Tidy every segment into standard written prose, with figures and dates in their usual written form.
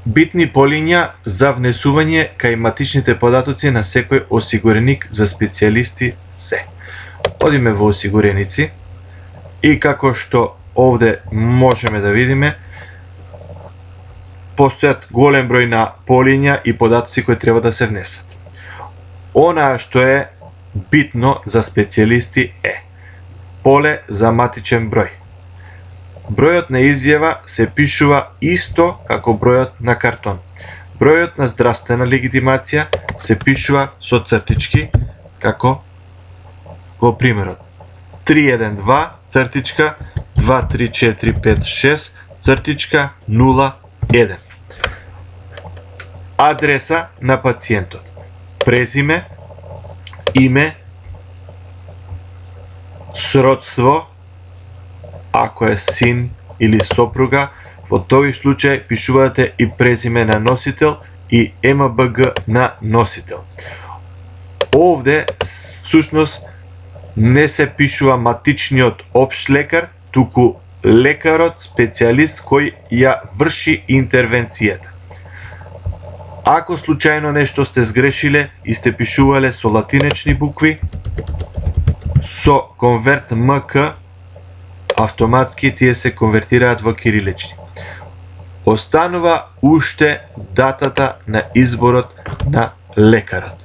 Битни полиња за внесување кај матичните податоци на секој осигуреник за специјалисти се. Одиме во осигуреници и како што овде можеме да видиме, постојат голем број на полиња и податоци кои треба да се внесат. Онаа што е битно за специјалисти е поле за матичен број. Бројот на изјава се пишува исто како бројот на картон. Бројот на здравствена легитимација се пишува со цртички, како во примерот. 312 цртичка 23456 цртичка 01. Адреса на пациентот. Презиме, име, сродство, ако е син или сопруга, во тој случај пишувате и презиме на носител и МБГ на носител. Овде, всушност, не се пишува матичниот општ лекар, туку лекарот, специјалист кој ја врши интервенцијата. Ако случајно нешто сте сгрешиле и сте пишувале со латинични букви, со конверт МК, автоматски тие се конвертираат во кирилични. Останува уште датата на изборот на лекарот,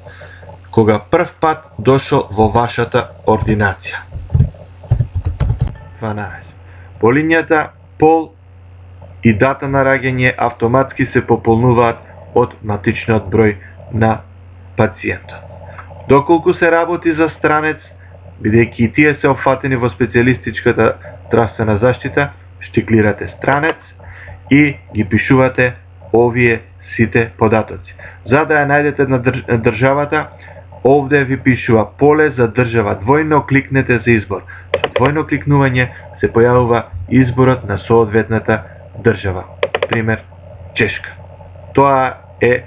кога прв пат дошол во вашата ординација. 12. Полињата, пол и дата на раѓање автоматски се пополнуваат од матичниот број на пациентот. Доколку се работи за странец, бидејќи и тие се опфатени во специјалистичката здравствена заштита, штиклирате странец и ги пишувате овие сите податоци. За да ја најдете на државата, овде ви пишува поле за држава. Двојно кликнете за избор. Со двојно кликнување се појавува изборот на соодветната држава. Пример, Чешка. Тоа е